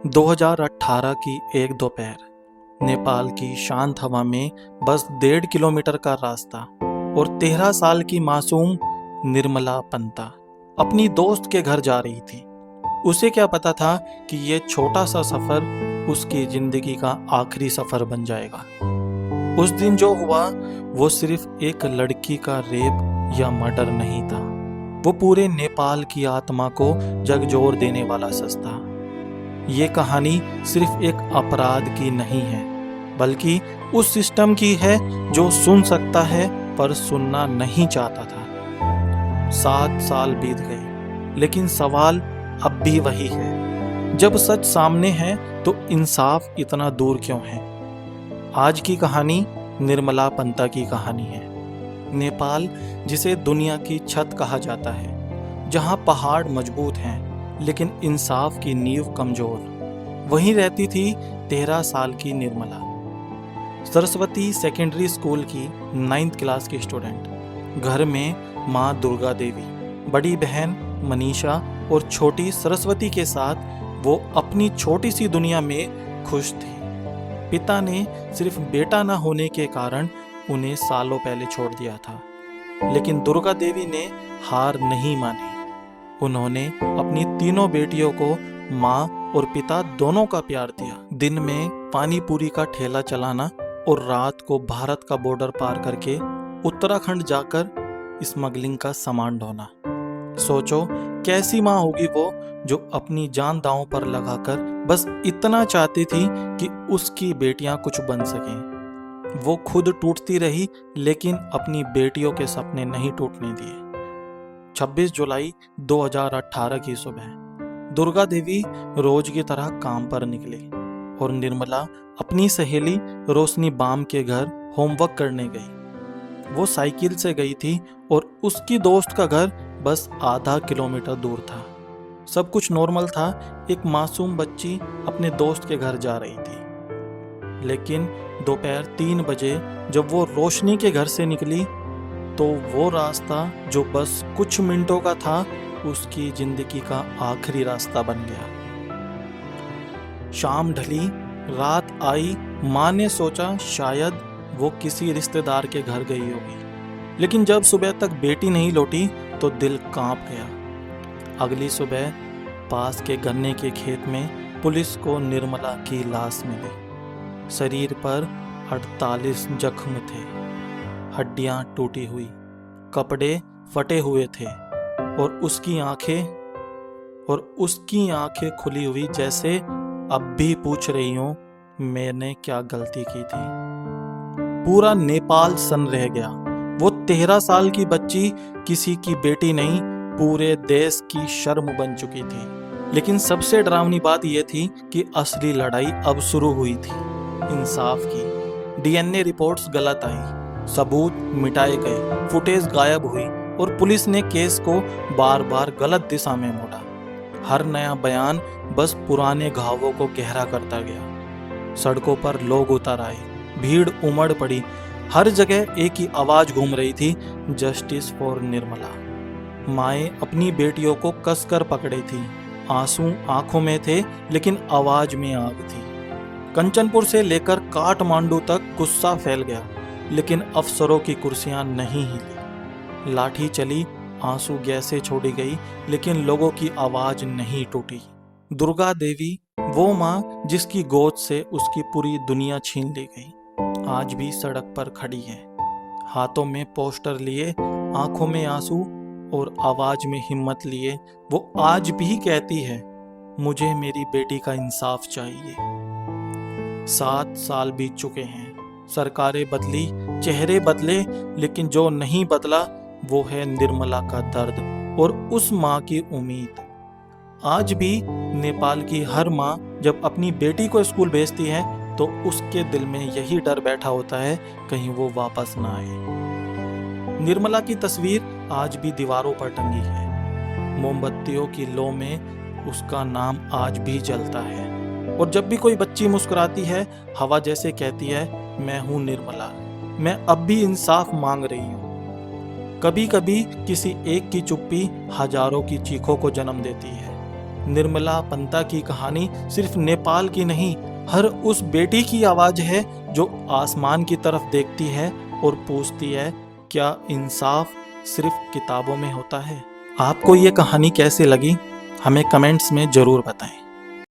2018 की एक दोपहर नेपाल की शांत हवा में बस 1.5 किलोमीटर का रास्ता और 13 साल की मासूम निर्मला पंता अपनी दोस्त के घर जा रही थी। उसे क्या पता था कि ये छोटा सा सफर उसकी जिंदगी का आखिरी सफर बन जाएगा। उस दिन जो हुआ वो सिर्फ एक लड़की का रेप या मर्डर नहीं था, वो पूरे नेपाल की आत्मा को झकझोर देने वाला सच था। ये कहानी सिर्फ एक अपराध की नहीं है, बल्कि उस सिस्टम की है जो सुन सकता है पर सुनना नहीं चाहता था। 7 साल बीत गए, लेकिन सवाल अब भी वही है, जब सच सामने है तो इंसाफ इतना दूर क्यों है। आज की कहानी निर्मला पंता की कहानी है। नेपाल, जिसे दुनिया की छत कहा जाता है, जहां पहाड़ मजबूत हैं लेकिन इंसाफ की नींव कमजोर, वहीं रहती थी 13 साल की निर्मला, सरस्वती सेकेंडरी स्कूल की 9th क्लास की स्टूडेंट। घर में माँ दुर्गा देवी, बड़ी बहन मनीषा और छोटी सरस्वती के साथ वो अपनी छोटी सी दुनिया में खुश थी। पिता ने सिर्फ बेटा न होने के कारण उन्हें सालों पहले छोड़ दिया था, लेकिन दुर्गा देवी ने हार नहीं मानी। उन्होंने अपनी तीनों बेटियों को माँ और पिता दोनों का प्यार दिया। दिन में पानी पूरी का ठेला चलाना और रात को भारत का बॉर्डर पार करके उत्तराखंड जाकर स्मगलिंग का सामान ढोना। सोचो कैसी माँ होगी वो, जो अपनी जान दांव पर लगाकर बस इतना चाहती थी कि उसकी बेटियां कुछ बन सकें। वो खुद टूटती रही, लेकिन अपनी बेटियों के सपने नहीं टूटने दिए। 26 जुलाई 2018 की सुबह दुर्गा देवी रोज की तरह काम पर निकली और निर्मला अपनी सहेली रोशनी बाम के घर होमवर्क करने गई। वो साइकिल से गई थी और उसकी दोस्त का घर बस आधा किलोमीटर दूर था। सब कुछ नॉर्मल था, एक मासूम बच्ची अपने दोस्त के घर जा रही थी। लेकिन दोपहर 3 बजे जब वो रोशनी के घर से निकली तो वो रास्ता जो बस कुछ मिनटों का था, उसकी जिंदगी का आखिरी रास्ता बन गया। शाम ढली, रात आई। माँ ने सोचा शायद वो किसी रिश्तेदार के घर गई होगी, लेकिन जब सुबह तक बेटी नहीं लौटी तो दिल कांप गया। अगली सुबह पास के गन्ने के खेत में पुलिस को निर्मला की लाश मिली। शरीर पर 48 जख्म थे, हड्डियां टूटी हुई, कपड़े फटे हुए थे और उसकी आंखें खुली हुई, जैसे अब भी पूछ रही हूं मैंने क्या गलती की थी। पूरा नेपाल सन रह गया। वो 13 साल की बच्ची किसी की बेटी नहीं, पूरे देश की शर्म बन चुकी थी। लेकिन सबसे डरावनी बात यह थी कि असली लड़ाई अब शुरू हुई थी, इंसाफ की। डीएनए रिपोर्ट्स गलत आई, सबूत मिटाए गए, फुटेज गायब हुई और पुलिस ने केस को बार बार गलत दिशा में मोड़ा। हर नया बयान बस पुराने घावों को गहरा करता गया। सड़कों पर लोग उतर आए, भीड़ उमड़ पड़ी। हर जगह एक ही आवाज घूम रही थी, जस्टिस फॉर निर्मला। माएँ अपनी बेटियों को कसकर पकड़े थी, आंसू आंखों में थे लेकिन आवाज में आग थी। कंचनपुर से लेकर काठमांडू तक गुस्सा फैल गया, लेकिन अफसरों की कुर्सियां नहीं हिली। लाठी चली, आंसू गैसें छोड़ी गई, लेकिन लोगों की आवाज नहीं टूटी। दुर्गा देवी, वो माँ जिसकी गोद से उसकी पूरी दुनिया छीन ली गई, आज भी सड़क पर खड़ी है, हाथों में पोस्टर लिए, आंखों में आंसू और आवाज में हिम्मत लिए। वो आज भी कहती है, मुझे मेरी बेटी का इंसाफ चाहिए। 7 साल बीत चुके हैं, सरकारें बदली, चेहरे बदले, लेकिन जो नहीं बदला वो है निर्मला का दर्द और उस माँ की उम्मीद। आज भी नेपाल की हर माँ जब अपनी बेटी को स्कूल भेजती है तो उसके दिल में यही डर बैठा होता है, कहीं वो वापस ना आए। निर्मला की तस्वीर आज भी दीवारों पर टंगी है, मोमबत्तियों की लो में उसका नाम आज भी जलता है। और जब भी कोई बच्ची मुस्कुराती है, हवा जैसे कहती है, मैं हूं निर्मला, मैं अब भी इंसाफ मांग रही हूं। कभी कभी किसी एक की चुप्पी हजारों की चीखों को जन्म देती है। निर्मला पंता की कहानी सिर्फ नेपाल की नहीं, हर उस बेटी की आवाज है जो आसमान की तरफ देखती है और पूछती है, क्या इंसाफ सिर्फ किताबों में होता है? आपको ये कहानी कैसे लगी? हमें कमेंट्स में जरूर बताएं।